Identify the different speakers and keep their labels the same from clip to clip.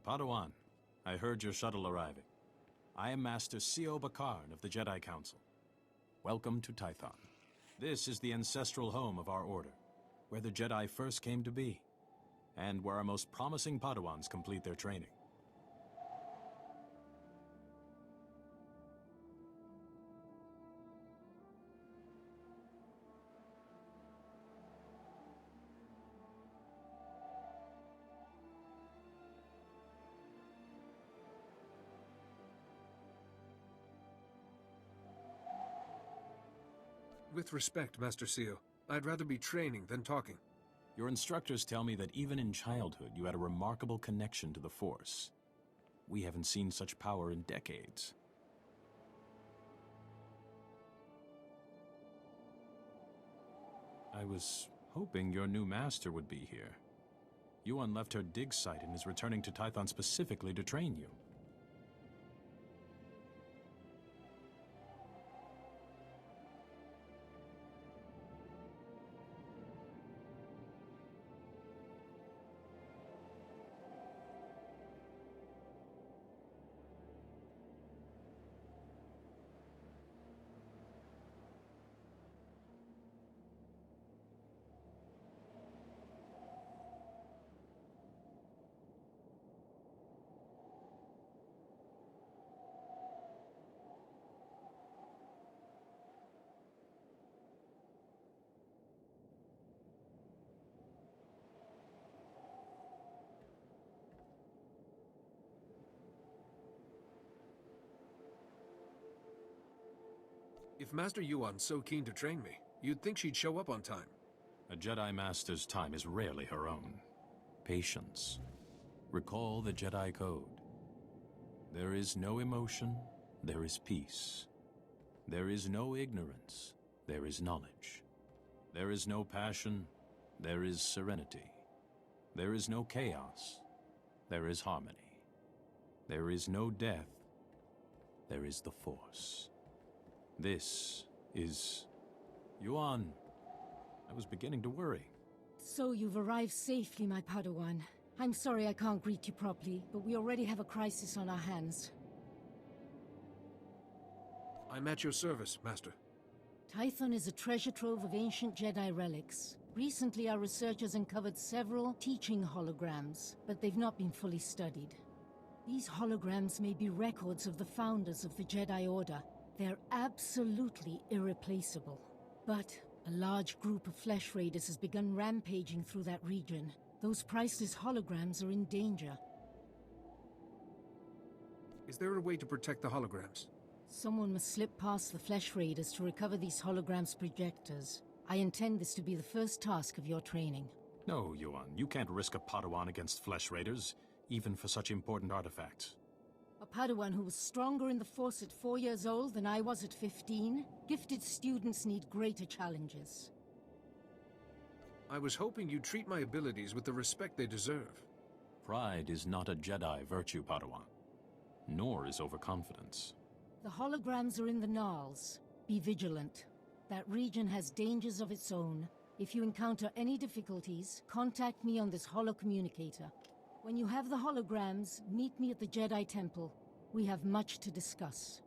Speaker 1: Padawan. I heard your shuttle arriving. I am Master Sio Bakarn of the Jedi Council. Welcome to Tython. This is the ancestral home of our order, where the Jedi first came to be, and where our most promising Padawans complete their training.
Speaker 2: With respect, Master Sio, I'd rather be training than talking.
Speaker 1: Your instructors tell me that even in childhood you had a remarkable connection to the Force. We haven't seen such power in decades. I was hoping your new master would be here. Yuan left her dig site and is returning to Tython specifically to train you.
Speaker 2: If Master Yuan's so keen to train me, you'd think she'd show up on time.
Speaker 1: A Jedi Master's time is rarely her own. Patience. Recall the Jedi Code. There is no emotion, there is peace. There is no ignorance, there is knowledge. There is no passion, there is serenity. There is no chaos, there is harmony. There is no death, there is the Force. This is... Yuan, I was beginning to worry.
Speaker 3: So you've arrived safely, my Padawan. I'm sorry I can't greet you properly, but we already have a crisis on our hands.
Speaker 2: I'm at your service, Master.
Speaker 3: Tython is a treasure trove of ancient Jedi relics. Recently, our researchers uncovered several teaching holograms, but they've not been fully studied. These holograms may be records of the founders of the Jedi Order. They're absolutely irreplaceable. But a large group of flesh raiders has begun rampaging through that region. Those priceless holograms are in danger.
Speaker 2: Is there a way to protect the holograms?
Speaker 3: Someone must slip past the flesh raiders to recover these holograms' projectors. I intend this to be the first task of your training.
Speaker 1: No, Yuan, you can't risk a Padawan against flesh raiders, even for such important artifacts.
Speaker 3: A Padawan who was stronger in the Force at 4 years old than I was at 15? Gifted students need greater challenges.
Speaker 2: I was hoping you'd treat my abilities with the respect they deserve.
Speaker 1: Pride is not a Jedi virtue, Padawan. Nor is overconfidence.
Speaker 3: The holograms are in the Gnarls. Be vigilant. That region has dangers of its own. If you encounter any difficulties, contact me on this holocommunicator. When you have the holograms, meet me at the Jedi Temple. We have much to discuss.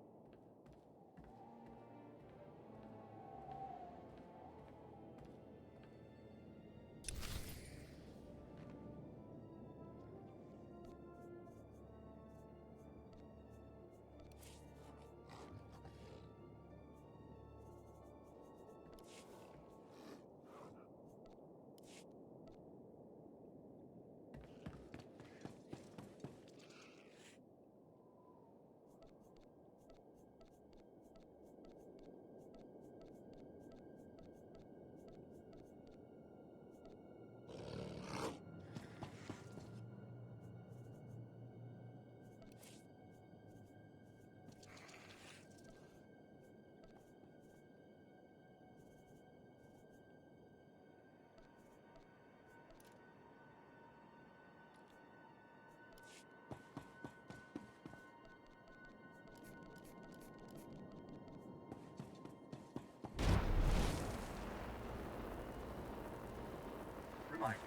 Speaker 4: Reminder,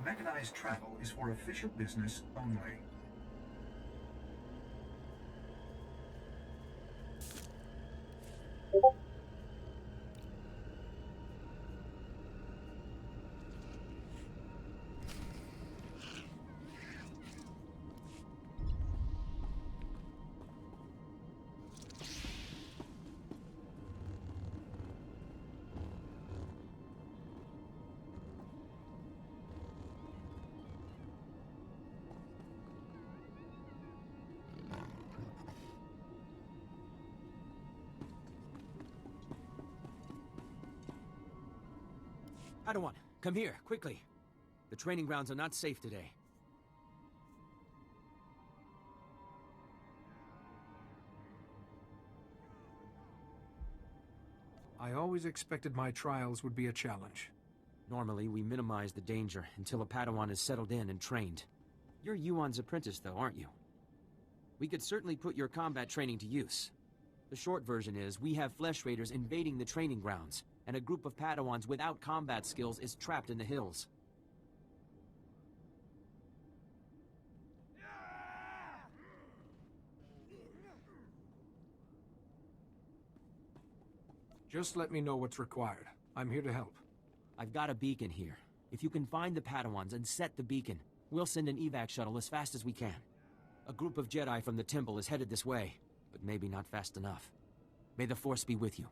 Speaker 4: mechanized travel is for official business only. Padawan, come here, quickly. The training grounds are not safe today.
Speaker 2: I always expected my trials would be a challenge.
Speaker 4: Normally, we minimize the danger until a Padawan is settled in and trained. You're Yuan's apprentice, though, aren't you? We could certainly put your combat training to use. The short version is, we have Flesh Raiders invading the training grounds, and a group of Padawans without combat skills is trapped in the hills.
Speaker 2: Just let me know what's required. I'm here to help.
Speaker 4: I've got a beacon here. If you can find the Padawans and set the beacon, we'll send an evac shuttle as fast as we can. A group of Jedi from the temple is headed this way, but maybe not fast enough. May the Force be with you.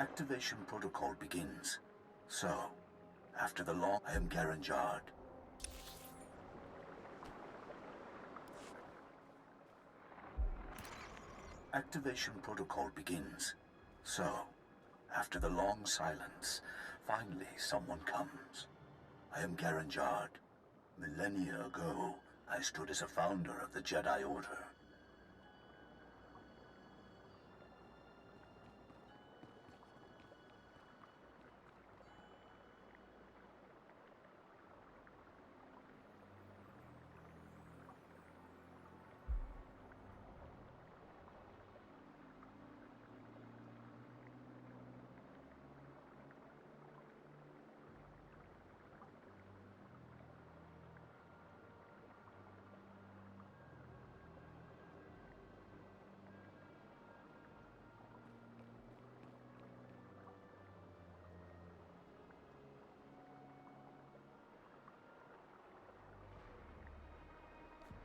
Speaker 5: Activation protocol begins. So, after the law, I am Garanjard. Activation protocol begins. So, after the long silence, finally someone comes. I am Garanjard. Millennia ago, I stood as a founder of the Jedi Order.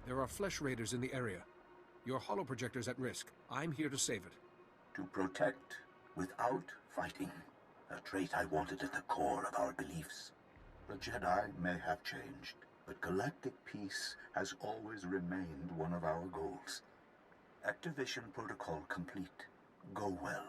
Speaker 2: There are flesh raiders in the area. Your holoprojector's at risk. I'm here to save it.
Speaker 5: To protect without fighting. A trait I wanted at the core of our beliefs. The Jedi may have changed, but galactic peace has always remained one of our goals. Activation protocol complete. Go well.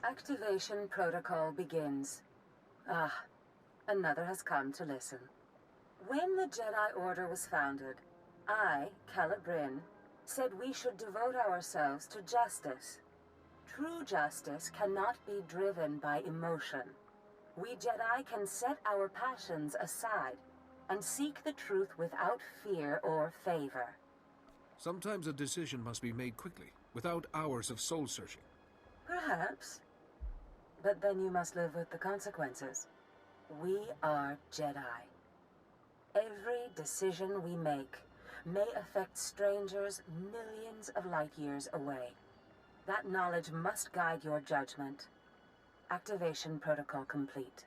Speaker 6: Activation protocol begins. Ah, another has come to listen. When the Jedi Order was founded, I, Calibrin, said we should devote ourselves to justice. True justice cannot be driven by emotion. We Jedi can set our passions aside and seek the truth without fear or favor.
Speaker 2: Sometimes a decision must be made quickly, without hours of soul-searching.
Speaker 6: Perhaps. But then you must live with the consequences. We are Jedi. Every decision we make may affect strangers millions of light years away. That knowledge must guide your judgment. Activation protocol complete.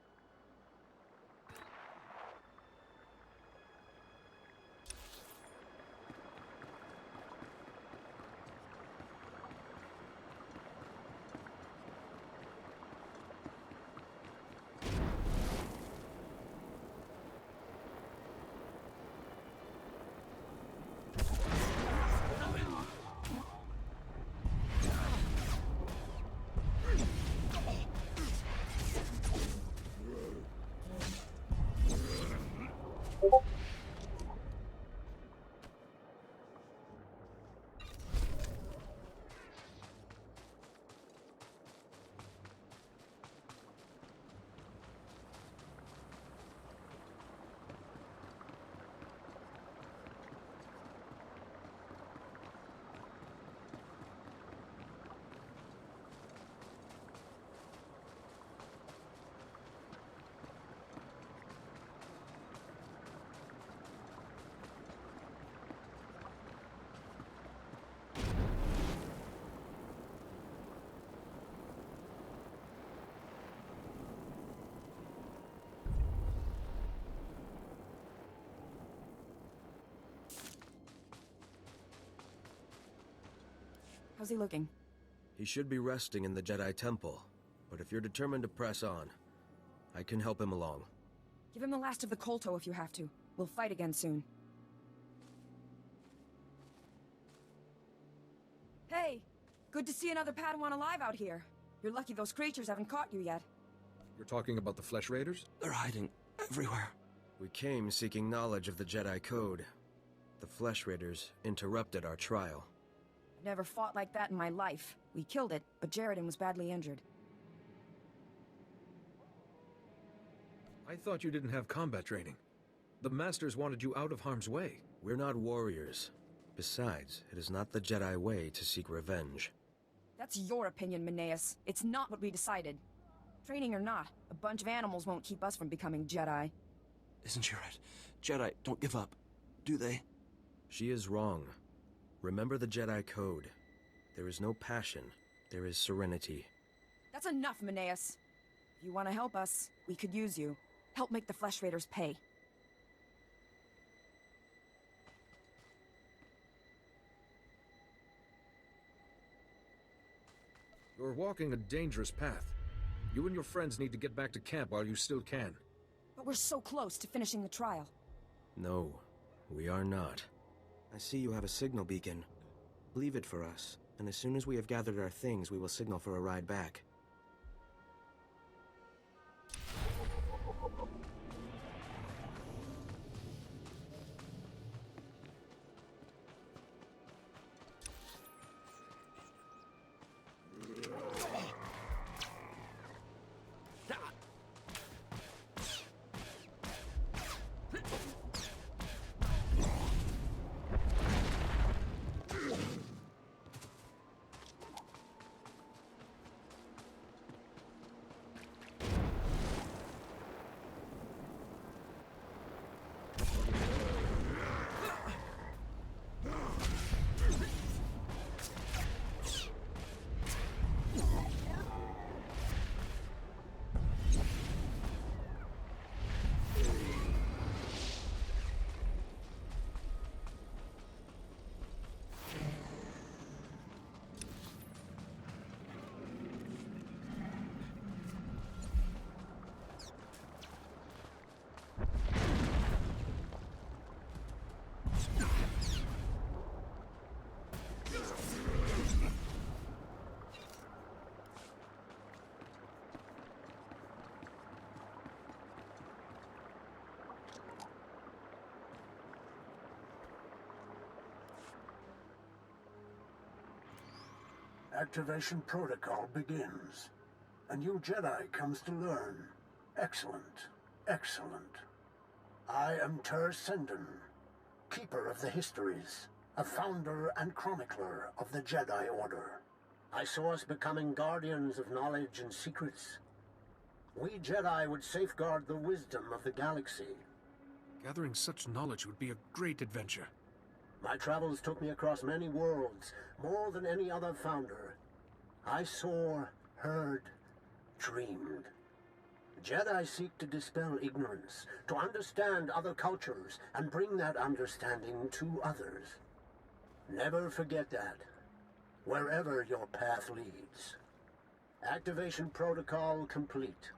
Speaker 7: How's he looking?
Speaker 8: He should be resting in the Jedi Temple, but if you're determined to press on, I can help him along.
Speaker 7: Give him the last of the Kolto if you have to. We'll fight again soon. Hey! Good to see another Padawan alive out here. You're lucky those creatures haven't caught you yet.
Speaker 2: You're talking about the Flesh Raiders?
Speaker 8: They're hiding everywhere. We came seeking knowledge of the Jedi Code. The Flesh Raiders interrupted our trial.
Speaker 7: I've never fought like that in my life. We killed it, but Jaredin was badly injured.
Speaker 2: I thought you didn't have combat training. The Masters wanted you out of harm's way.
Speaker 8: We're not warriors. Besides, it is not the Jedi way to seek revenge.
Speaker 7: That's your opinion, Meneus. It's not what we decided. Training or not, a bunch of animals won't keep us from becoming Jedi.
Speaker 8: Isn't she right? Jedi don't give up, do they? She is wrong. Remember the Jedi Code. There is no passion. There is serenity.
Speaker 7: That's enough, Meneus. If you want to help us, we could use you. Help make the Flesh Raiders pay.
Speaker 2: You're walking a dangerous path. You and your friends need to get back to camp while you still can.
Speaker 7: But we're so close to finishing the trial.
Speaker 8: No, we are not. I see you have a signal beacon. Leave it for us, and as soon as we have gathered our things, we will signal for a ride back.
Speaker 5: Activation protocol begins. A new Jedi comes to learn. Excellent. Excellent. I am Ter Senden, Keeper of the Histories, a founder and chronicler of the Jedi Order. I saw us becoming guardians of knowledge and secrets. We Jedi would safeguard the wisdom of the galaxy.
Speaker 2: Gathering such knowledge would be a great adventure.
Speaker 5: My travels took me across many worlds, more than any other founder. I saw, heard, dreamed. Jedi seek to dispel ignorance, to understand other cultures, and bring that understanding to others. Never forget that, wherever your path leads. Activation protocol complete.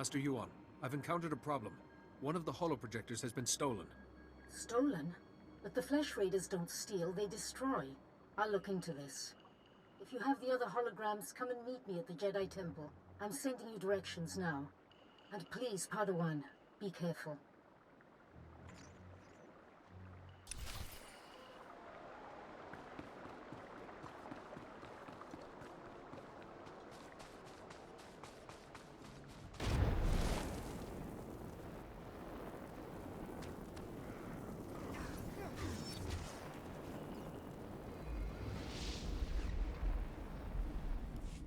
Speaker 2: Master Yuan, I've encountered a problem. One of the holoprojectors has been stolen.
Speaker 3: Stolen? But the Flesh Raiders don't steal, they destroy. I'll look into this. If you have the other holograms, come and meet me at the Jedi Temple. I'm sending you directions now. And please, Padawan, be careful.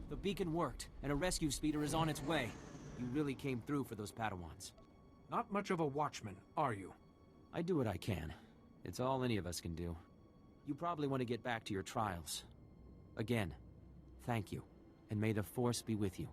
Speaker 4: The beacon worked, and a rescue speeder is on its way. You really came through for those Padawans.
Speaker 2: Not much of a watchman, are you?
Speaker 4: I do what I can. It's all any of us can do. You probably want to get back to your trials. Again, thank you, and may the Force be with you.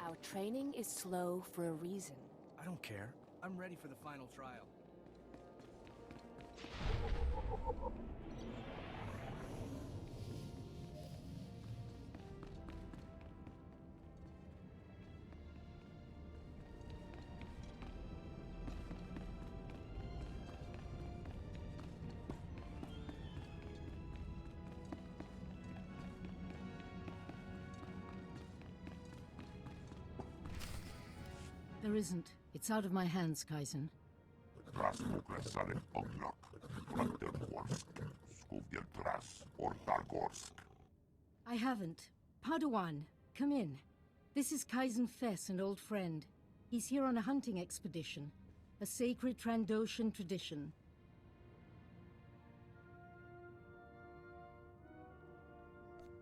Speaker 9: Our training is slow for a reason.
Speaker 10: I don't care. I'm ready for the final trial.
Speaker 3: There isn't. It's out of my hands, Kaizen. I haven't. Padawan, come in. This is Kaizen Fess, an old friend. He's here on a hunting expedition. A sacred Trandoshan tradition.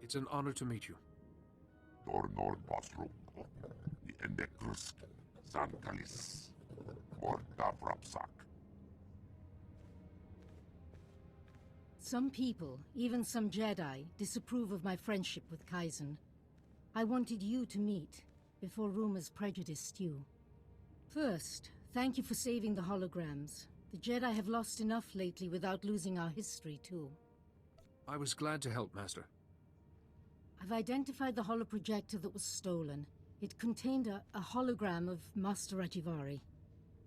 Speaker 2: It's an honor to meet you.
Speaker 3: Some people, even some Jedi, disapprove of my friendship with Kaizen. I wanted you to meet, before rumors prejudiced you. First, thank you for saving the holograms. The Jedi have lost enough lately without losing our history, too.
Speaker 2: I was glad to help, Master.
Speaker 3: I've identified the holoprojector that was stolen. It contained a hologram of Master Rajivari.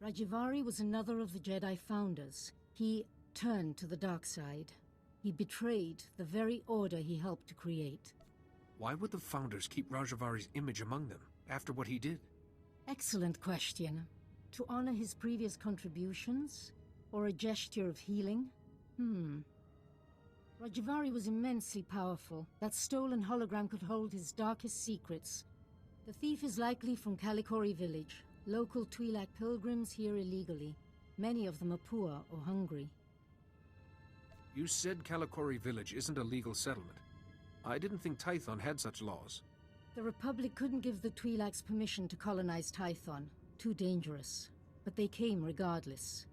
Speaker 3: Rajivari was another of the Jedi founders. He turned to the dark side. He betrayed the very order he helped to create.
Speaker 2: Why would the founders keep Rajavari's image among them, after what he did?
Speaker 3: Excellent question. To honor his previous contributions? Or a gesture of healing? Rajivari was immensely powerful. That stolen hologram could hold his darkest secrets. The thief is likely from Kalikori village. Local Twi'lek pilgrims here illegally. Many of them are poor or hungry.
Speaker 2: You said Kalikori village isn't a legal settlement. I didn't think Tython had such laws.
Speaker 3: The Republic couldn't give the Twi'leks permission to colonize Tython. Too dangerous. But they came regardless.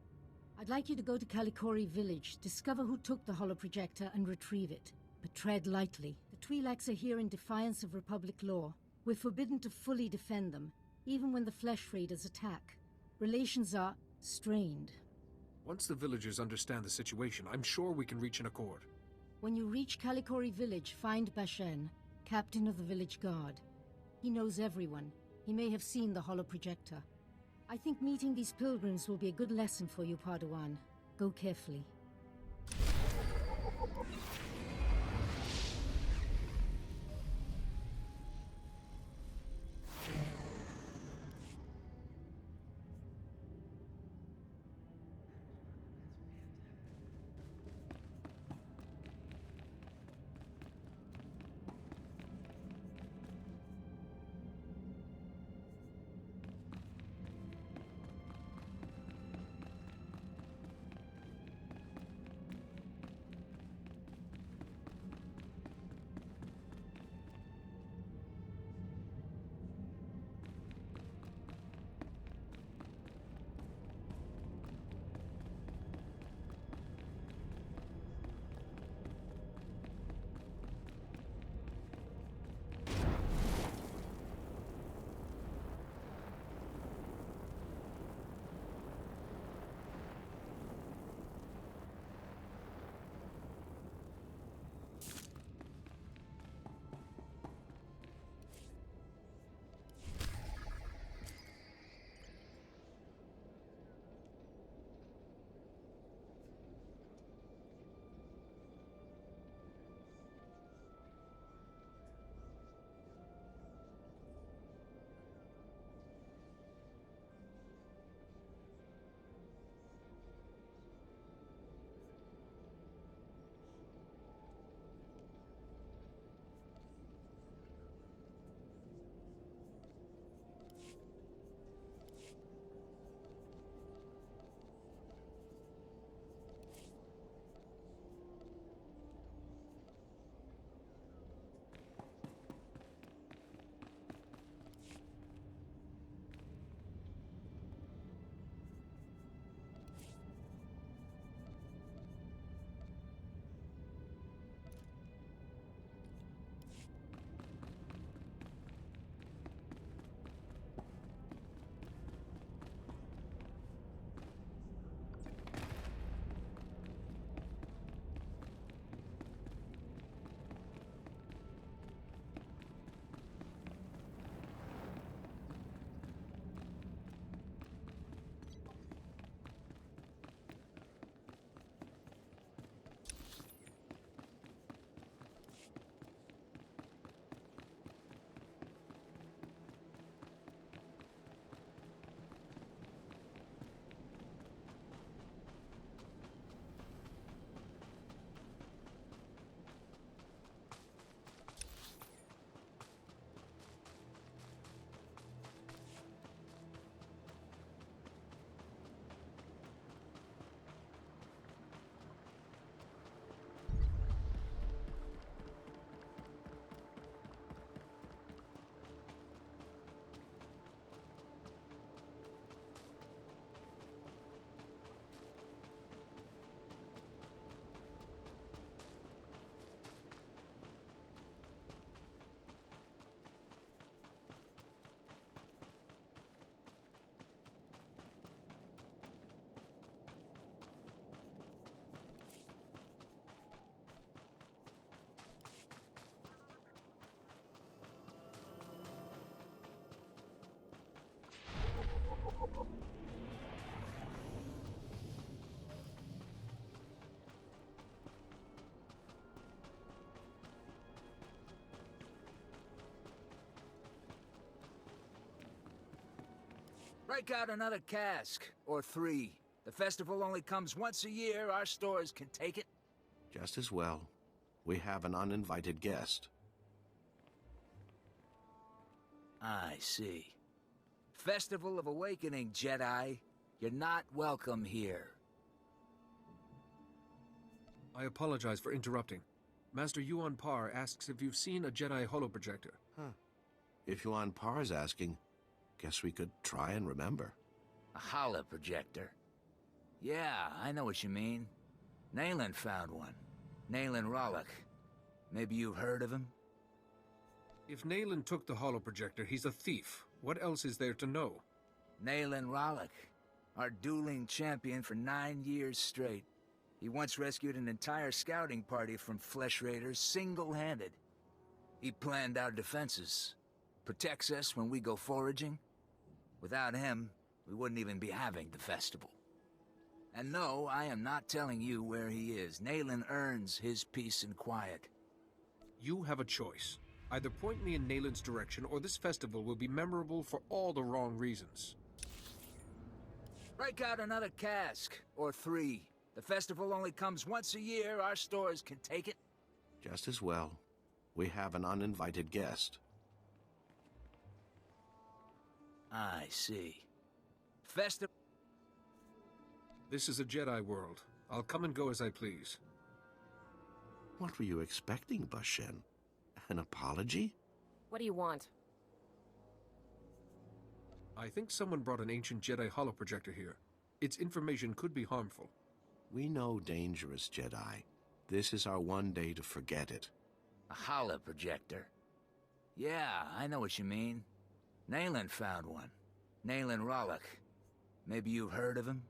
Speaker 3: I'd like you to go to Kalikori village, discover who took the holoprojector and retrieve it. But tread lightly. The Twi'leks are here in defiance of Republic law. We're forbidden to fully defend them, even when the Flesh Raiders attack. Relations are strained.
Speaker 2: Once the villagers understand the situation, I'm sure we can reach an accord.
Speaker 3: When you reach Kalikori village, find Bashen, captain of the village guard. He knows everyone. He may have seen the holoprojector. I think meeting these pilgrims will be a good lesson for you, Padawan. Go carefully.
Speaker 11: Break out another cask, or 3. The festival only comes once a year, our stores can take it.
Speaker 12: Just as well. We have an uninvited guest.
Speaker 11: I see. Festival of Awakening, Jedi. You're not welcome here.
Speaker 2: I apologize for interrupting. Master Yuan Par asks if you've seen a Jedi holoprojector.
Speaker 12: Huh. If Yuan Par's asking, guess we could try and remember.
Speaker 11: A holoprojector? Yeah, I know what you mean. Nayland found one. Nayland Rollock. Maybe you've heard of him?
Speaker 2: If Nayland took the holoprojector, he's a thief. What else is there to know?
Speaker 11: Nayland Rollock, our dueling champion for 9 years straight. He once rescued an entire scouting party from flesh raiders single-handed. He planned our defenses, protects us when we go foraging. Without him, we wouldn't even be having the festival. And no, I am not telling you where he is. Nayland earns his peace and quiet.
Speaker 2: You have a choice. Either point me in Nayland's direction, or this festival will be memorable for all the wrong reasons.
Speaker 11: Break out another cask, or 3. The festival only comes once a year. Our stores can take it.
Speaker 12: Just as well. We have an uninvited guest.
Speaker 11: I see.
Speaker 2: This is a Jedi world. I'll come and go as I please.
Speaker 12: What were you expecting, Bashen? An apology?
Speaker 9: What do you want?
Speaker 2: I think someone brought an ancient Jedi holoprojector here. Its information could be harmful.
Speaker 12: We know dangerous, Jedi. This is our one day to forget it.
Speaker 11: A holoprojector? Yeah, I know what you mean. Nayland found one. Nayland Rollock. Maybe you've heard of him?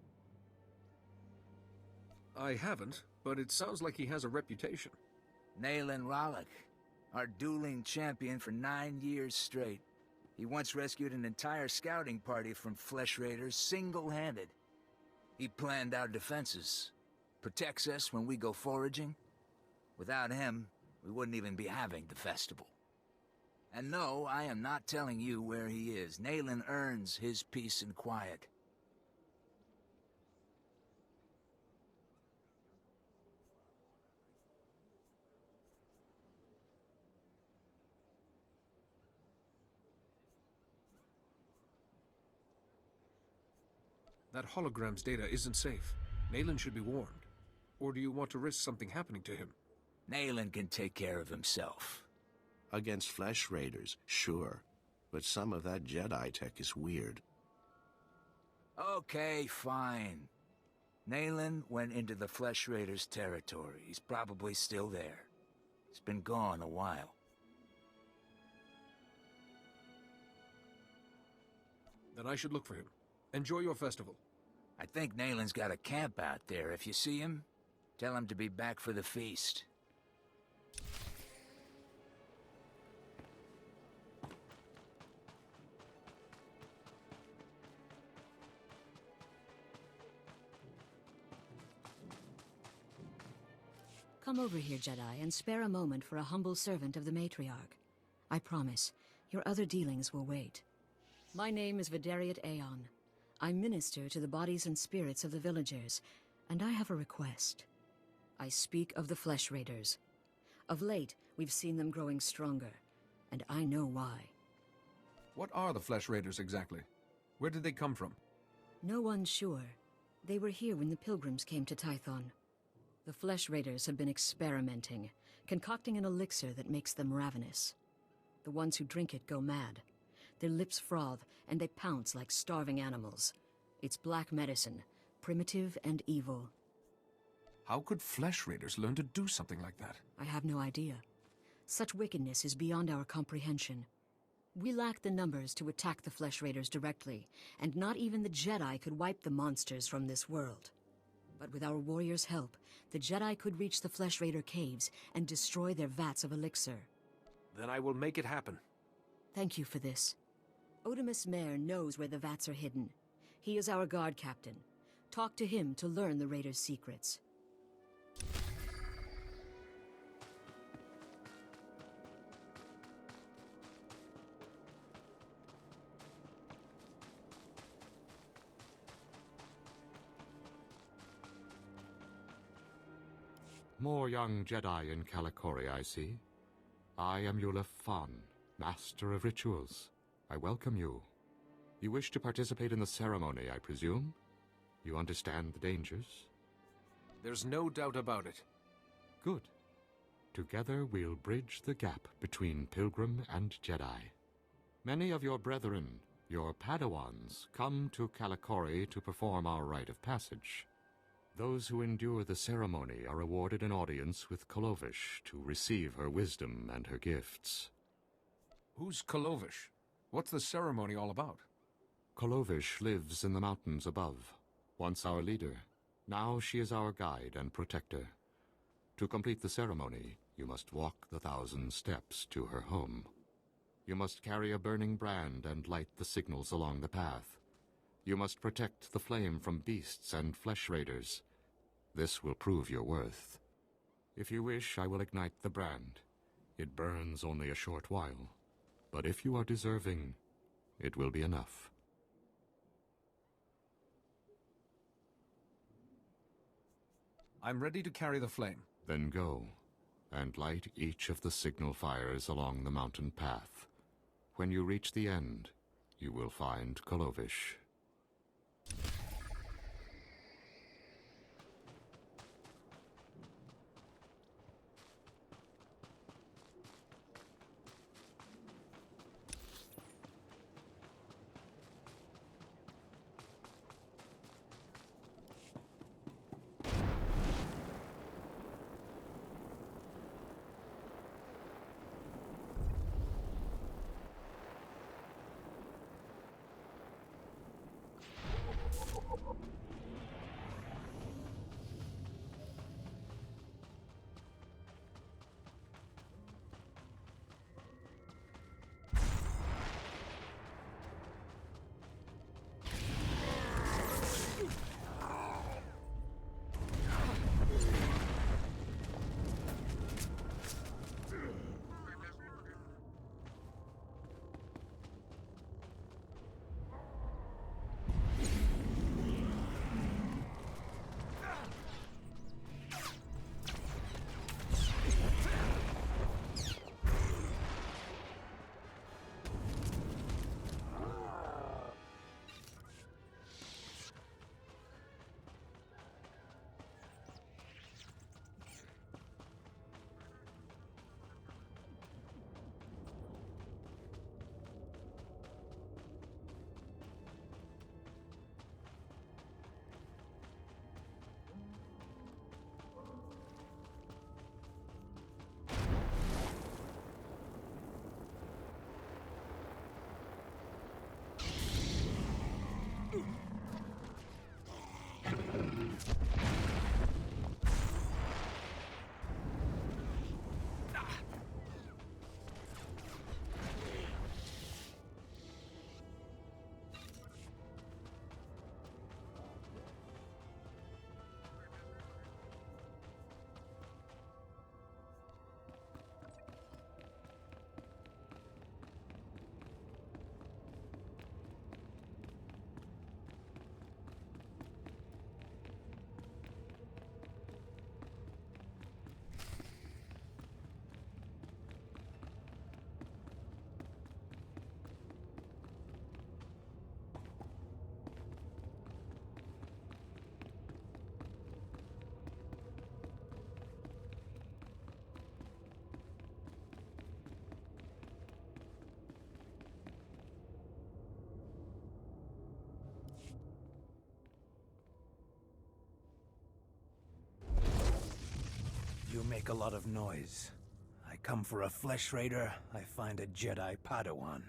Speaker 2: I haven't, but it sounds like he has a reputation.
Speaker 11: Nayland Rollock, our dueling champion for 9 years straight. He once rescued an entire scouting party from flesh raiders single-handed. He planned our defenses, protects us when we go foraging. Without him, we wouldn't even be having the festival. And no, I am not telling you where he is. Nayland earns his peace and quiet.
Speaker 2: That hologram's data isn't safe. Nayland should be warned. Or do you want to risk something happening to him?
Speaker 11: Nayland can take care of himself.
Speaker 12: Against flesh raiders, sure. But some of that Jedi tech is weird.
Speaker 11: Okay, fine. Nayland went into the flesh raiders' territory. He's probably still there. He's been gone a while.
Speaker 2: Then I should look for him. Enjoy your festival.
Speaker 11: I think Nayland's got a camp out there. If you see him, tell him to be back for the feast.
Speaker 13: Come over here, Jedi, and spare a moment for a humble servant of the Matriarch. I promise, your other dealings will wait. My name is Vidariat Aeon. I minister to the bodies and spirits of the villagers, and I have a request. I speak of the Flesh Raiders. Of late, we've seen them growing stronger, and I know why.
Speaker 2: What are the Flesh Raiders exactly? Where did they come from?
Speaker 13: No one's sure. They were here when the pilgrims came to Tython. The Flesh Raiders have been experimenting, concocting an elixir that makes them ravenous. The ones who drink it go mad. Their lips froth, and they pounce like starving animals. It's black medicine, primitive and evil.
Speaker 2: How could Flesh Raiders learn to do something like that?
Speaker 13: I have no idea. Such wickedness is beyond our comprehension. We lack the numbers to attack the Flesh Raiders directly, and not even the Jedi could wipe the monsters from this world. But with our warriors' help, the Jedi could reach the Flesh Raider caves and destroy their vats of elixir.
Speaker 2: Then I will make it happen.
Speaker 13: Thank you for this. Otimus Mare knows where the vats are hidden. He is our guard captain. Talk to him to learn the Raiders' secrets.
Speaker 14: More young Jedi in Kalikori, I see. I am Yulef Fan, Master of Rituals. I welcome you. You wish to participate in the ceremony, I presume? You understand the dangers?
Speaker 2: There's no doubt about it.
Speaker 14: Good. Together we'll bridge the gap between Pilgrim and Jedi. Many of your brethren, your Padawans, come to Kalikori to perform our rite of passage. Those who endure the ceremony are awarded an audience with Kolovish to receive her wisdom and her gifts.
Speaker 2: Who's Kolovish? What's the ceremony all about?
Speaker 14: Kolovish lives in the mountains above, once our leader. Now she is our guide and protector. To complete the ceremony, you must walk the 1,000 steps to her home. You must carry a burning brand and light the signals along the path. You must protect the flame from beasts and flesh raiders. This will prove your worth. If you wish, I will ignite the brand. It burns only a short while, but if you are deserving, it will be enough.
Speaker 2: I'm ready to carry the flame.
Speaker 14: Then go, and light each of the signal fires along the mountain path. When you reach the end, you will find Kolovish.
Speaker 10: You make a lot of noise. I come for a flesh raider, I find a Jedi Padawan.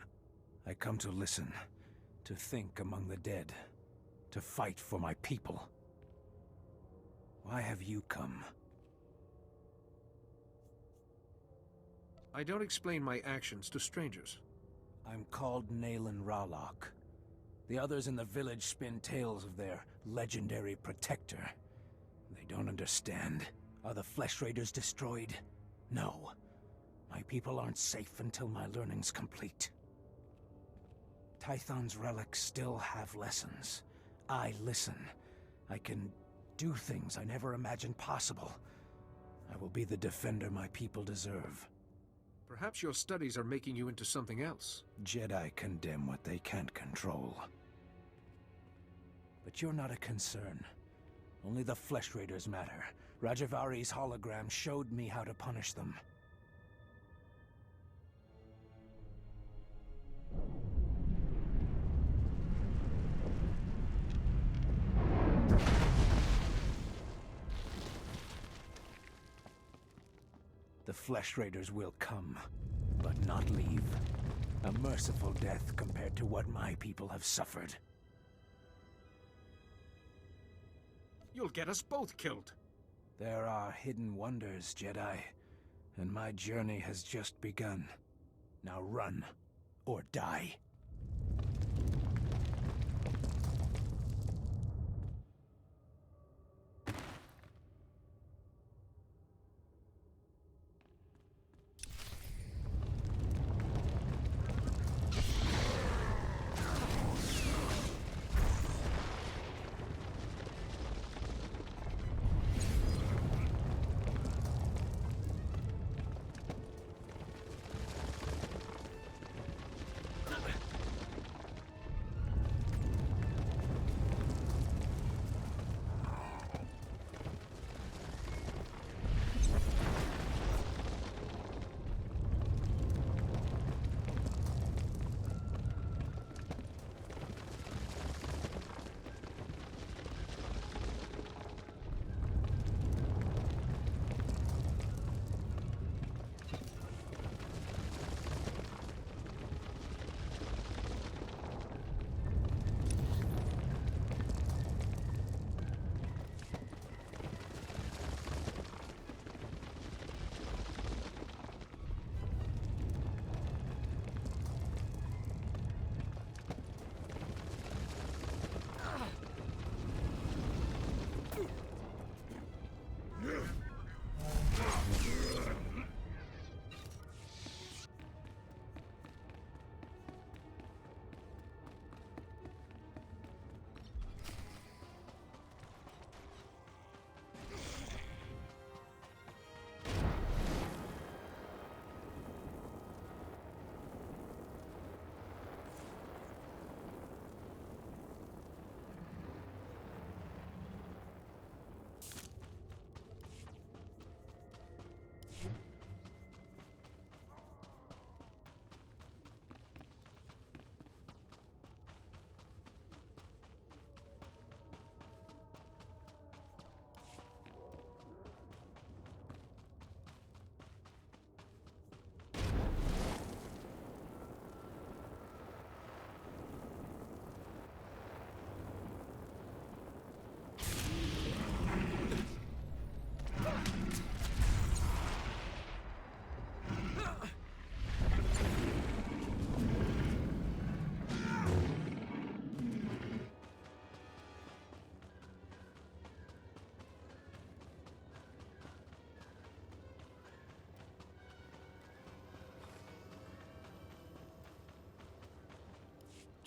Speaker 10: I come to listen, to think among the dead, to fight for my people. Why have you come?
Speaker 2: I don't explain my actions to strangers.
Speaker 10: I'm called Naylan Ralok. The others in the village spin tales of their legendary protector. They don't understand. Are the flesh raiders destroyed? No. My people aren't safe until my learning's complete. Tython's relics still have lessons. I listen. I can do things I never imagined possible. I will be the defender my people deserve.
Speaker 2: Perhaps your studies are making you into something else.
Speaker 10: Jedi condemn what they can't control. But you're not a concern. Only the flesh raiders matter. Rajavari's hologram showed me how to punish them. The flesh raiders will come, but not leave. A merciful death compared to what my people have suffered.
Speaker 2: You'll get us both killed.
Speaker 10: There are hidden wonders, Jedi, and my journey has just begun. Now run, or die.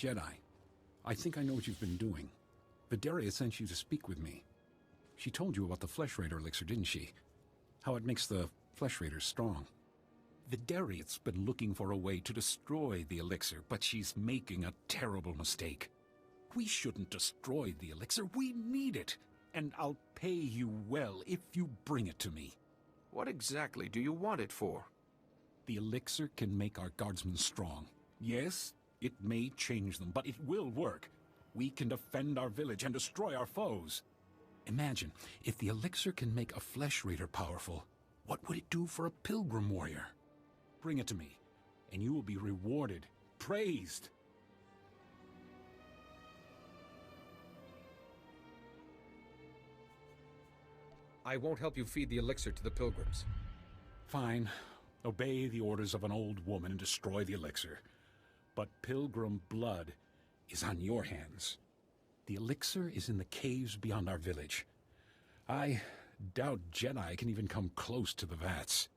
Speaker 15: Jedi, I think I know what you've been doing. Vidaria sent you to speak with me. She told you about the Flesh Raider elixir, didn't she? How it makes the Flesh Raiders strong. Vidaria's been looking for a way to destroy the elixir, but she's making a terrible mistake. We shouldn't destroy the elixir, we need it! And I'll pay you well if you bring it to me.
Speaker 2: What exactly do you want it for?
Speaker 15: The elixir can make our guardsmen strong. Yes, it may change them, but it will work. We can defend our village and destroy our foes. Imagine, if the elixir can make a Flesh Raider powerful, what would it do for a Pilgrim warrior? Bring it to me, and you will be rewarded, praised.
Speaker 2: I won't help you feed the elixir to the pilgrims.
Speaker 15: Fine. Obey the orders of an old woman and destroy the elixir. But Pilgrim blood is on your hands. The elixir is in the caves beyond our village. I doubt Jedi can even come close to the vats.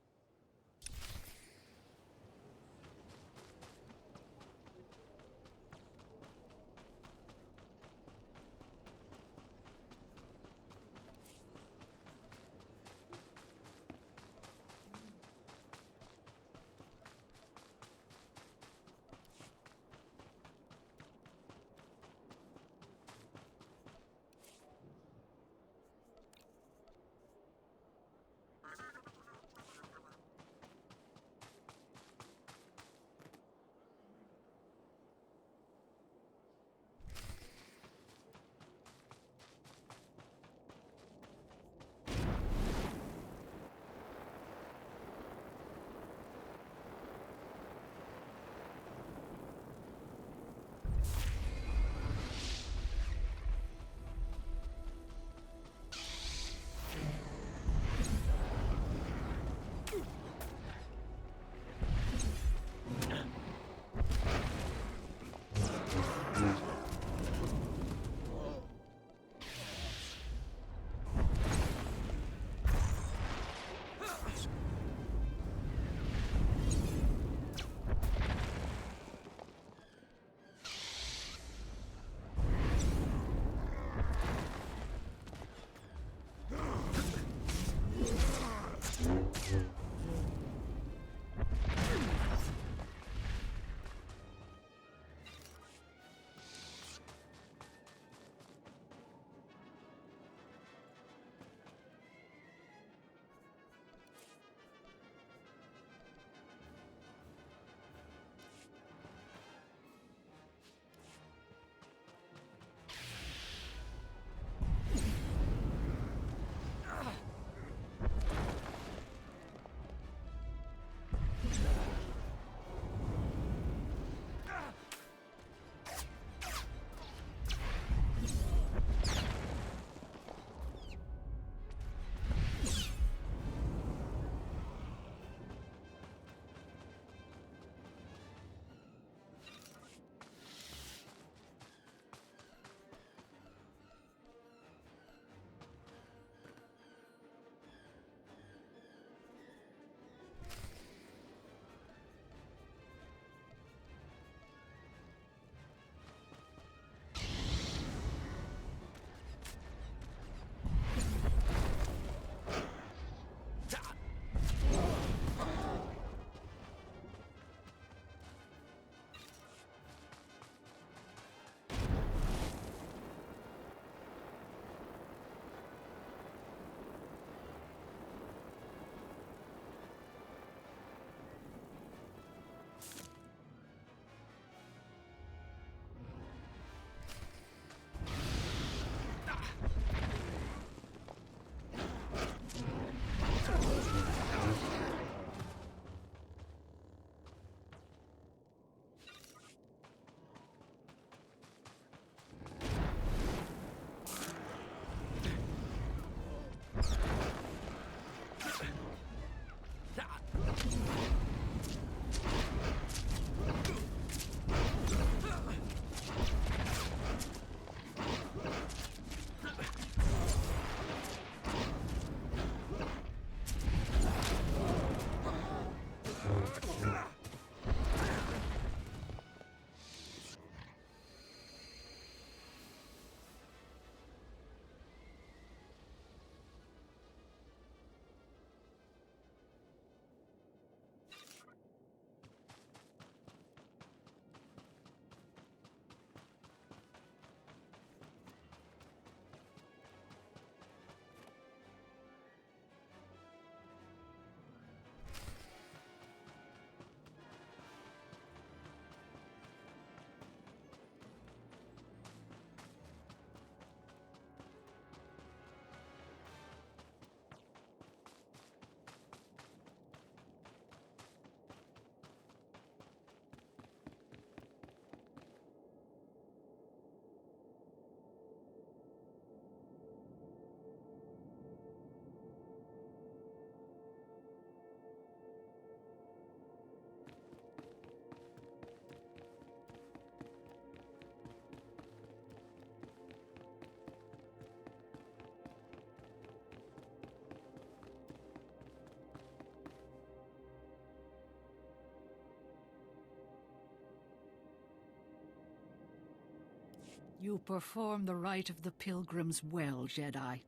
Speaker 16: You perform the rite of the pilgrims well, Jedi.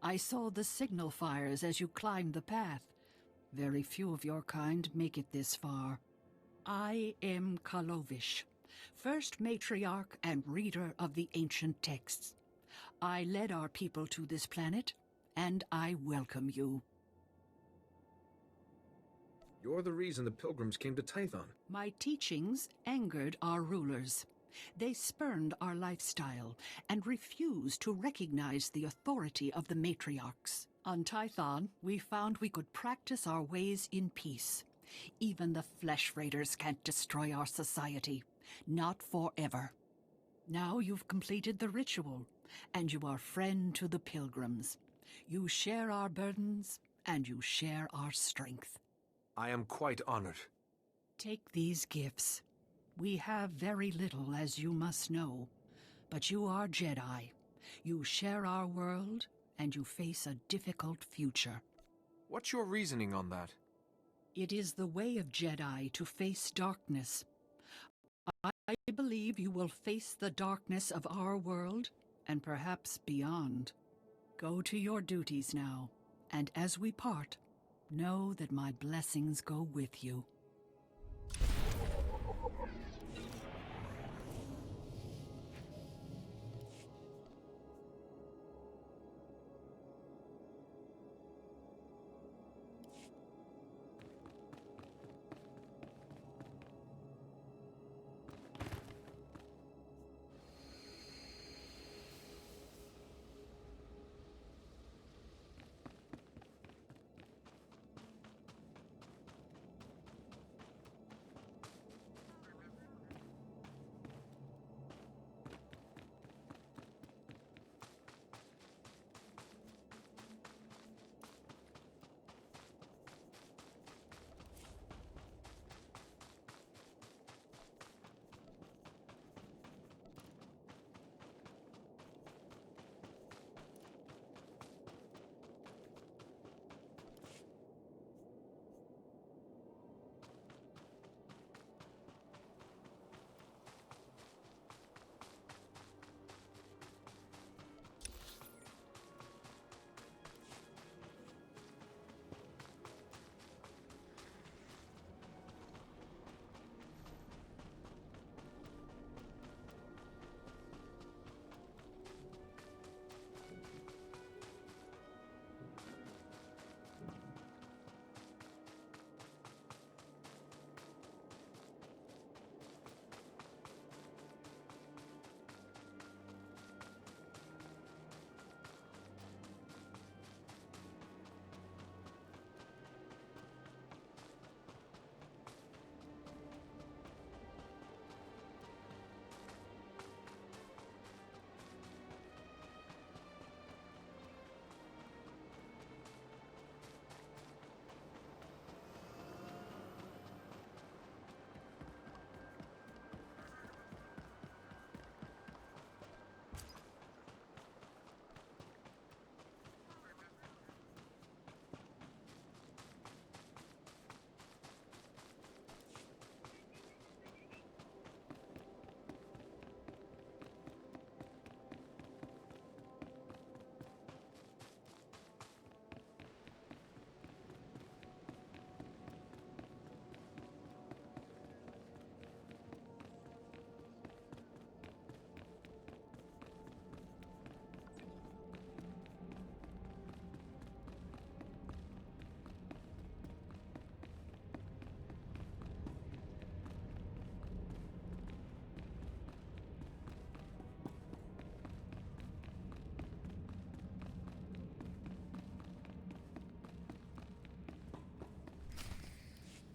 Speaker 16: I saw the signal fires as you climbed the path. Very few of your kind make it this far. I am Kalovish, first matriarch and reader of the ancient texts. I led our people to this planet, and I welcome you.
Speaker 2: You're the reason the pilgrims came to Tython.
Speaker 16: My teachings angered our rulers. They spurned our lifestyle and refused to recognize the authority of the matriarchs. On Tython, we found we could practice our ways in peace. Even the flesh raiders can't destroy our society. Not forever. Now you've completed the ritual, and you are friend to the pilgrims. You share our burdens, and you share our strength.
Speaker 2: I am quite honored.
Speaker 16: Take these gifts. We have very little, as you must know, but you are Jedi. You share our world, and you face a difficult future.
Speaker 2: What's your reasoning on that?
Speaker 16: It is the way of Jedi to face darkness. I believe you will face the darkness of our world, and perhaps beyond. Go to your duties now, and as we part, know that my blessings go with you.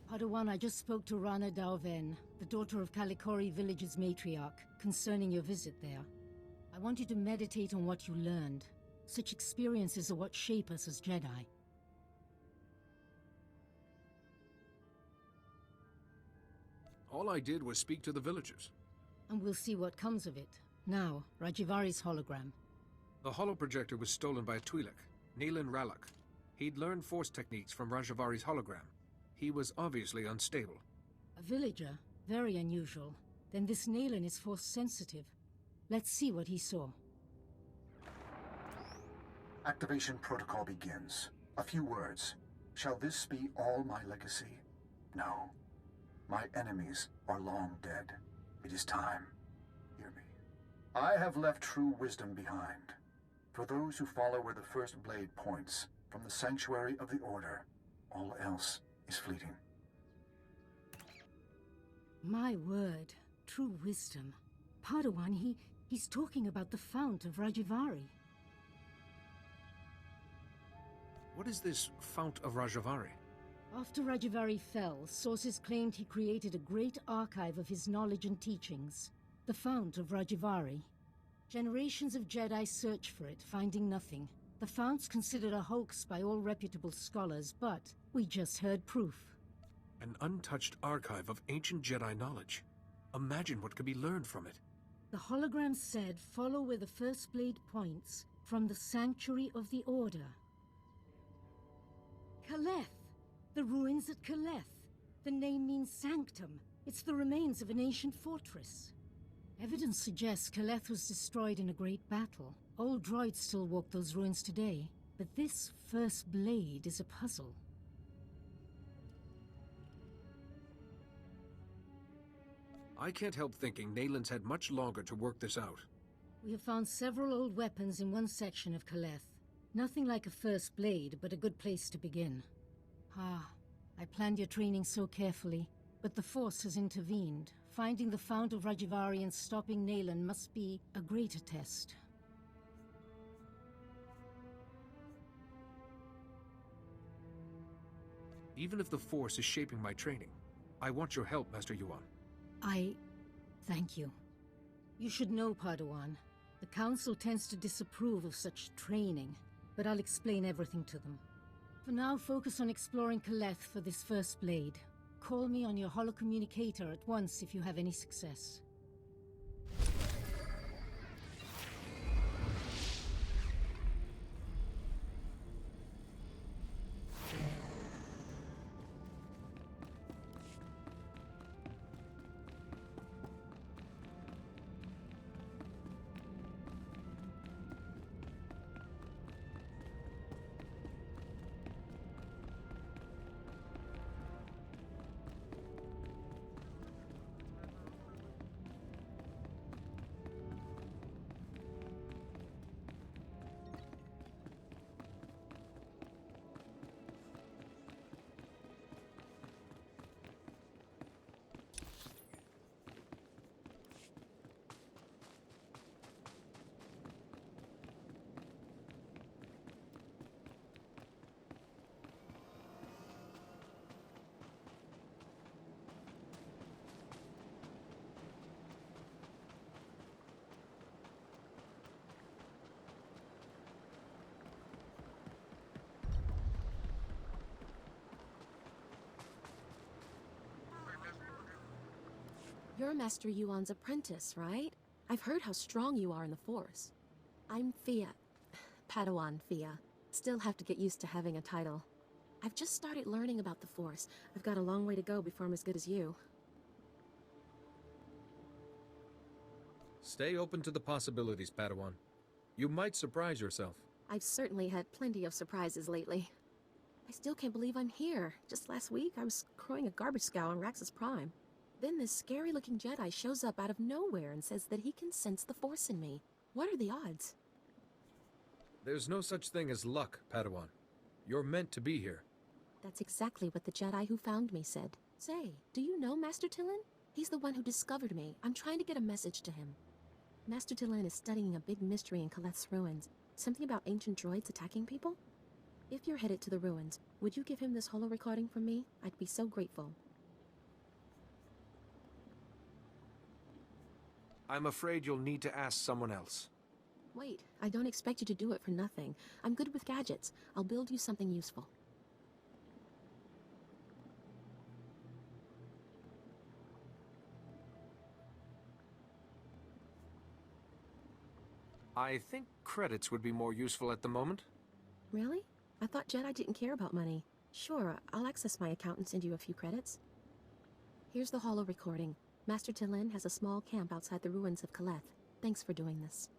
Speaker 3: Padawan, I just spoke to Rana Dalven, the daughter of Kalikori Village's matriarch, concerning your visit there. I want you to meditate on what you learned. Such experiences are what shape us as Jedi.
Speaker 2: All I did was speak to the villagers.
Speaker 3: And we'll see what comes of it. Now, Rajivari's hologram.
Speaker 2: The holoprojector was stolen by a Twi'lek, Nayland Ralak. He'd learned force techniques from Rajivari's hologram. He was obviously unstable.
Speaker 3: A villager? Very unusual. Then this Nayland is force sensitive. Let's see what he saw.
Speaker 5: Activation protocol begins. A few words. Shall this be all my legacy? No. My enemies are long dead. It is time. Hear me. I have left true wisdom behind. For those who follow where the first blade points, from the sanctuary of the Order, all else is fleeting.
Speaker 3: My word. True wisdom. Padawan, he's talking about the Fount of Rajavari.
Speaker 2: What is this Fount of Rajavari?
Speaker 3: After Rajavari fell, sources claimed he created a great archive of his knowledge and teachings. The Fount of Rajavari. Generations of Jedi searched for it, finding nothing. The Fount's considered a hoax by all reputable scholars, but we just heard proof.
Speaker 2: An untouched archive of ancient Jedi knowledge. Imagine what could be learned from it.
Speaker 3: The hologram said, follow where the first blade points, from the sanctuary of the Order. Kaleth! The ruins at Kaleth. The name means sanctum. It's the remains of an ancient fortress. Evidence suggests Kaleth was destroyed in a great battle. Old droids still walk those ruins today, but this first blade is a puzzle.
Speaker 2: I can't help thinking Nayland's had much longer to work this out.
Speaker 3: We have found several old weapons in one section of Kaleth. Nothing like a first blade, but a good place to begin. I planned your training so carefully, but the Force has intervened. Finding the Fount of Rajavari and stopping Nayland must be a greater test.
Speaker 2: Even if the Force is shaping my training, I want your help, Master Yuan.
Speaker 3: Thank you. You should know, Padawan. The Council tends to disapprove of such training, but I'll explain everything to them. For now, focus on exploring Kaleth for this first blade. Call me on your holocommunicator at once if you have any success.
Speaker 9: You're Master Yuan's apprentice, right? I've heard how strong you are in the Force. I'm Fia. Padawan Fia. Still have to get used to having a title. I've just started learning about the Force. I've got a long way to go before I'm as good as you.
Speaker 2: Stay open to the possibilities, Padawan. You might surprise yourself.
Speaker 9: I've certainly had plenty of surprises lately. I still can't believe I'm here. Just last week, I was crowing a garbage scow on Raxus Prime. Then this scary-looking Jedi shows up out of nowhere and says that he can sense the Force in me. What are the odds?
Speaker 2: There's no such thing as luck, Padawan. You're meant to be here.
Speaker 9: That's exactly what the Jedi who found me said. Say, do you know Master Tython? He's the one who discovered me. I'm trying to get a message to him. Master Tython is studying a big mystery in Kaleth's ruins. Something about ancient droids attacking people? If you're headed to the ruins, would you give him this holo recording from me? I'd be so grateful.
Speaker 2: I'm afraid you'll need to ask someone else.
Speaker 9: Wait, I don't expect you to do it for nothing. I'm good with gadgets. I'll build you something useful.
Speaker 2: I think credits would be more useful at the moment.
Speaker 9: Really? I thought Jedi didn't care about money. Sure, I'll access my account and send you a few credits. Here's the holo recording. Master Tython has a small camp outside the ruins of Kaleth. Thanks for doing this.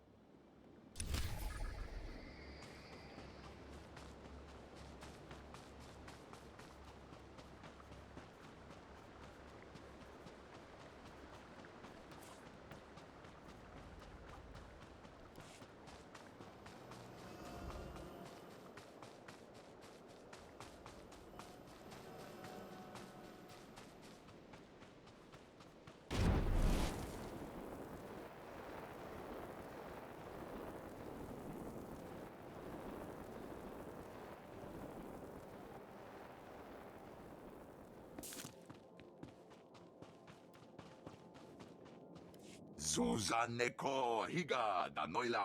Speaker 5: Suzaneko higa da noila.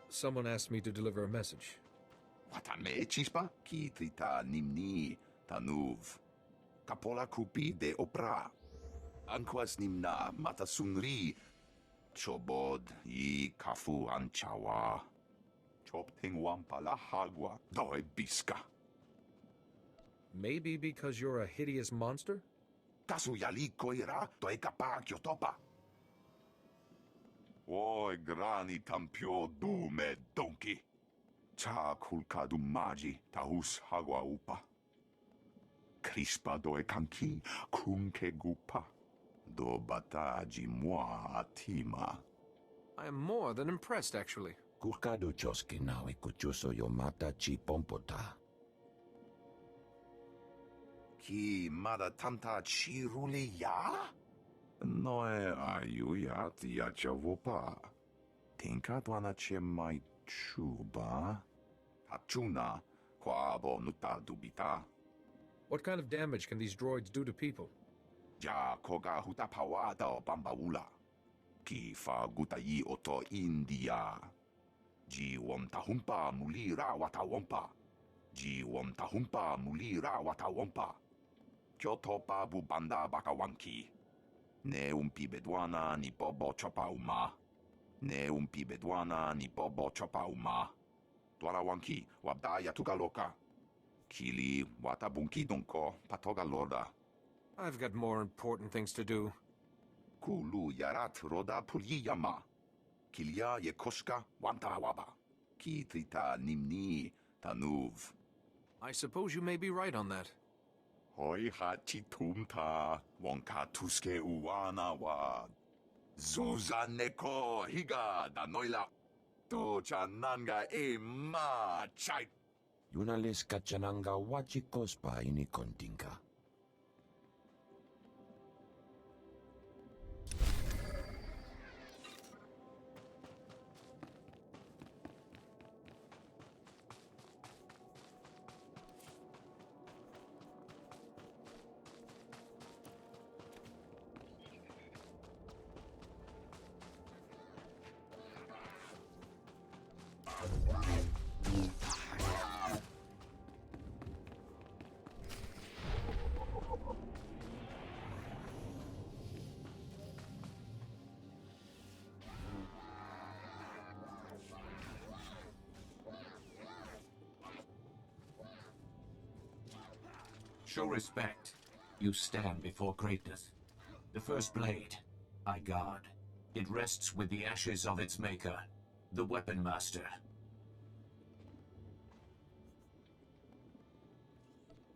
Speaker 2: Someone asked me to deliver a message.
Speaker 5: Watame chispa ki trita nimni tanuv. Kapola kupi de opra. Anquas nimna matasunri. Chobod I kafu anchawa. Chopting wampala hagwa doi biska.
Speaker 2: Maybe because you're a hideous monster?
Speaker 5: Kasu yali koira doi kapa kyotopa. Oi grani tampio dume donkey. Cha kulka dumaji tahus hagwa upa. Crispa doi kanki kunke gupa. Do bataji moi atima.
Speaker 2: I am more than impressed, actually.
Speaker 12: Kurkado choski nawe kuchuso yomata chi pompota.
Speaker 5: Ki mada tamta chiruli ya? Noe ayuya tiachavopa. Tinka dwana che mai chuba. Tachuna kwabo nuta dubita.
Speaker 2: What kind of damage can these droids do to people?
Speaker 5: Ja koga huta pawada o bambaula. Ki fa gutai oto India. Ji wom tahumpa mulira wata wompa. Ji wom tahumpa mulira wata wompa. Kyoto pa bubanda bakawanki. Ne umpi bedwana ni bobo chopa uma. Ne umpi bedwana ni bobo chopa uma. Dwarawanki wabdaya tukaloka. Kili watabunki donko patoga loda.
Speaker 2: I've got more important things to do.
Speaker 5: Kulu yarat roda puliyama. Kilya yekoshka wanta waba. Ki trita nimni tanuv.
Speaker 2: I suppose you may be right on that.
Speaker 5: Hoi hachi tumta wonka tuske uwana wa. Zuza neko higa da noila. Tocha nanga e ma chai.
Speaker 12: Yunales kachananga wachi kospa ini kontinka.
Speaker 17: Show respect. You stand before greatness. The first blade, I guard. It rests with the ashes of its maker, the Weapon Master.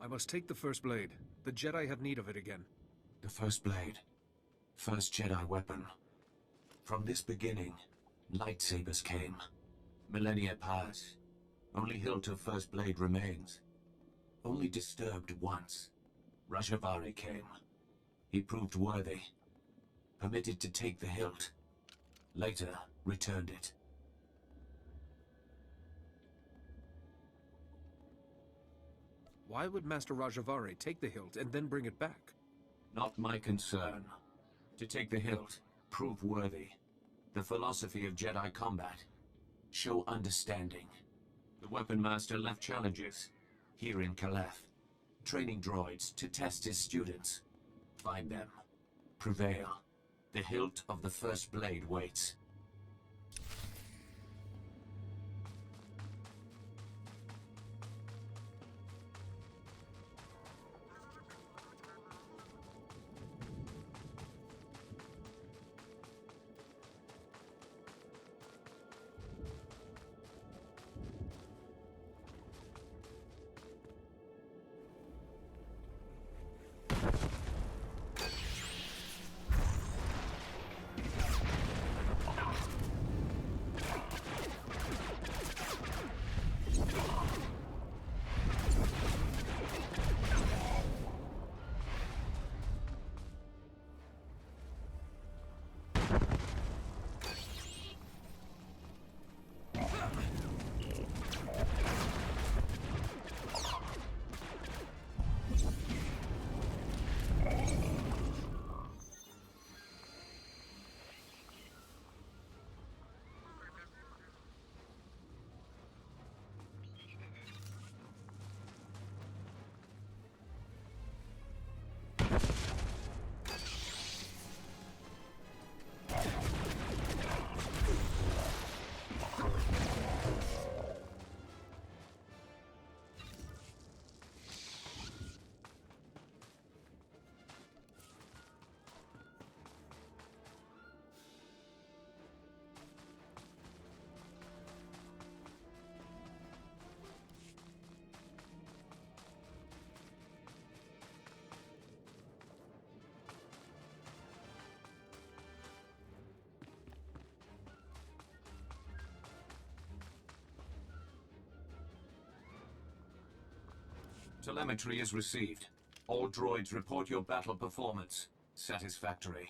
Speaker 2: I must take the first blade. The Jedi have need of it again.
Speaker 17: The first blade. First Jedi weapon. From this beginning, lightsabers came. Millennia pass. Only hilt of first blade remains. Only disturbed once. Rajavari came. He proved worthy. Permitted to take the hilt. Later, returned it.
Speaker 2: Why would Master Rajavari take the hilt and then bring it back?
Speaker 17: Not my concern. To take the hilt, prove worthy. The philosophy of Jedi combat. Show understanding. The Weapon Master left challenges. Here in Caleth. Training droids to test his students. Find them. Prevail. The hilt of the first blade waits. Telemetry is received. All droids report your battle performance. Satisfactory.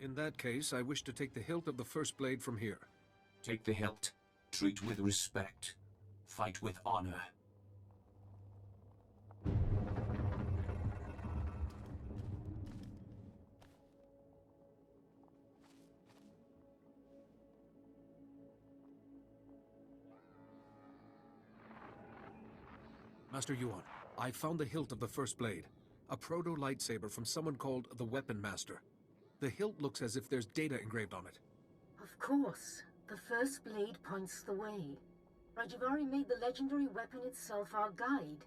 Speaker 2: In that case, I wish to take the hilt of the first blade from here.
Speaker 17: Take the hilt. Treat with respect. Fight with honor.
Speaker 2: Master Yuan, I found the hilt of the first blade. A proto-lightsaber from someone called the Weapon Master. The hilt looks as if there's data engraved on it.
Speaker 3: Of course. The first blade points the way. Rajvari made the legendary weapon itself our guide.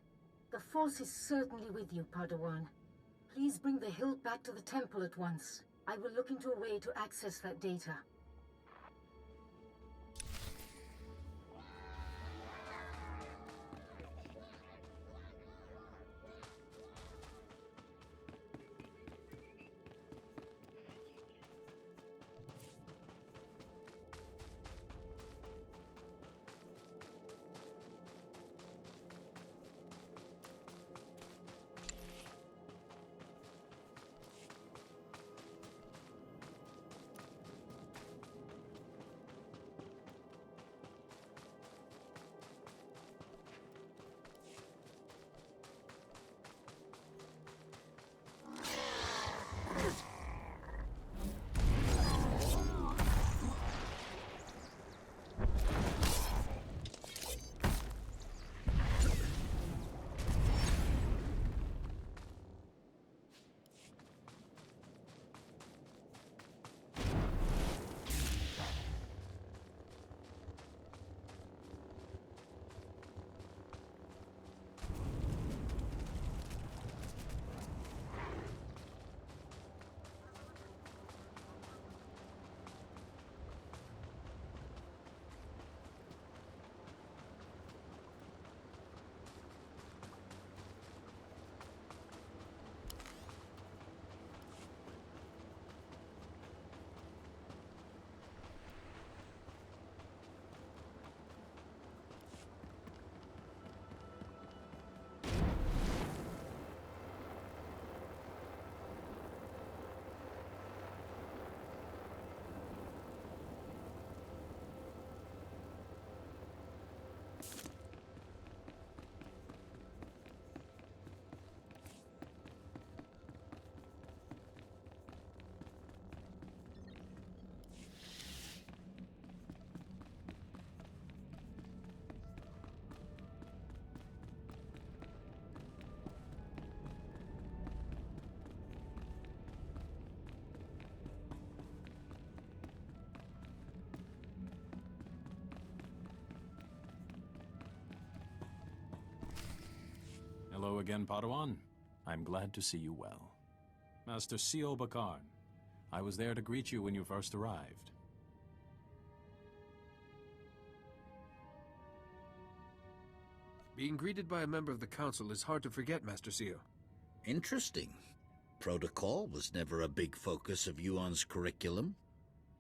Speaker 3: The Force is certainly with you, Padawan. Please bring the hilt back to the temple at once. I will look into a way to access that data.
Speaker 1: Hello again, Padawan. I'm glad to see you well. Master Sio Bakarn, I was there to greet you when you first arrived.
Speaker 2: Being greeted by a member of the Council is hard to forget, Master Sio.
Speaker 18: Interesting. Protocol was never a big focus of Yuan's curriculum.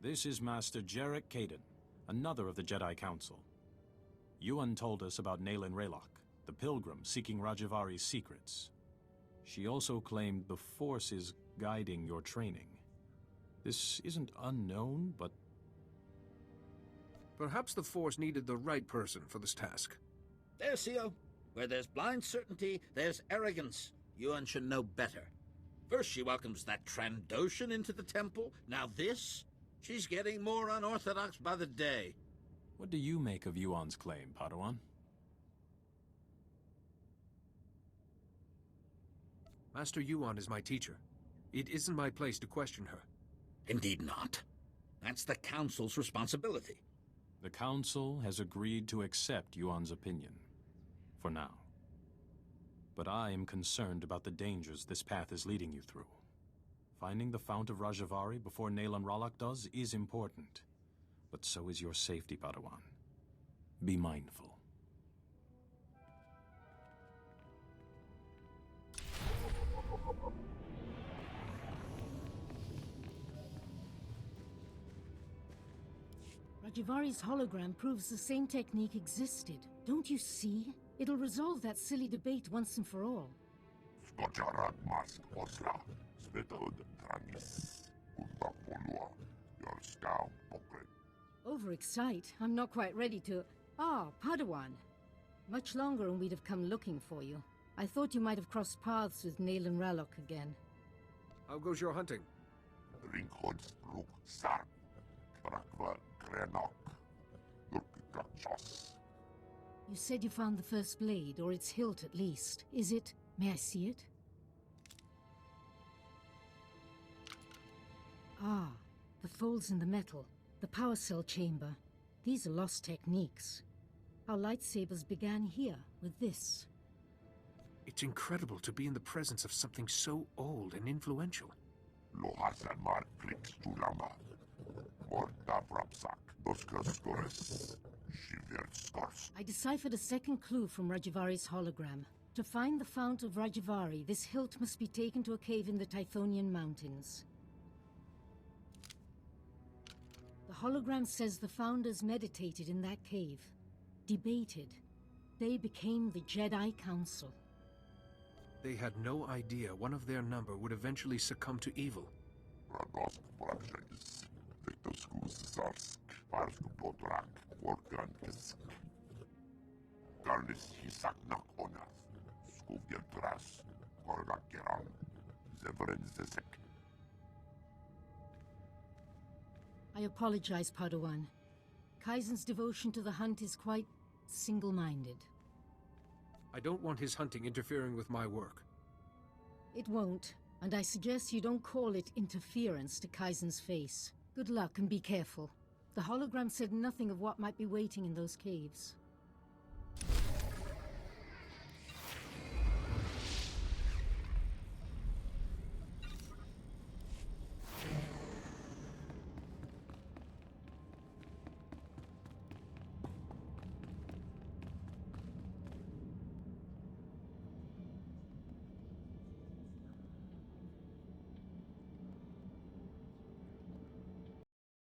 Speaker 1: This is Master Jarek Kaden, another of the Jedi Council. Yuan told us about Nayland Raylock, the pilgrim seeking Rajavari's secrets. She also claimed the Force is guiding your training. This isn't unknown, but...
Speaker 2: Perhaps the Force needed the right person for this task.
Speaker 18: There, Sio. Where there's blind certainty, there's arrogance. Yuan should know better. First she welcomes that Trandoshan into the temple, now this? She's getting more unorthodox by the day.
Speaker 1: What do you make of Yuan's claim, Padawan?
Speaker 2: Master Yuan is my teacher. It isn't my place to question her.
Speaker 18: Indeed not. That's the Council's responsibility.
Speaker 1: The Council has agreed to accept Yuan's opinion. For now. But I am concerned about the dangers this path is leading you through. Finding the Fount of Rajavari before Nayland Raylock does is important. But so is your safety, Padawan. Be mindful.
Speaker 3: Rajivari's hologram proves the same technique existed. Don't you see? It'll resolve that silly debate once and for all. Overexcite? I'm not quite ready to... Ah, Padawan. Much longer and we'd have come looking for you. I thought you might have crossed paths with Nalen Ralok again.
Speaker 2: How goes your hunting?
Speaker 3: You said you found the first blade, or its hilt at least. Is it... May I see it? Ah, the folds in the metal. The power cell chamber. These are lost techniques. Our lightsabers began here, with this.
Speaker 2: It's incredible to be in the presence of something so old and influential.
Speaker 3: I deciphered a second clue from Rajivari's hologram. To find the Fount of Rajivari, this hilt must be taken to a cave in the Tythonian Mountains. The hologram says the Founders meditated in that cave. Debated. They became the Jedi Council.
Speaker 2: They had no idea one of their number would eventually succumb to evil.
Speaker 3: I apologize, Padawan. Kaizen's devotion to the hunt is quite single-minded.
Speaker 2: I don't want his hunting interfering with my work.
Speaker 3: It won't, and I suggest you don't call it interference to Kaizen's face. Good luck and be careful. The hologram said nothing of what might be waiting in those caves.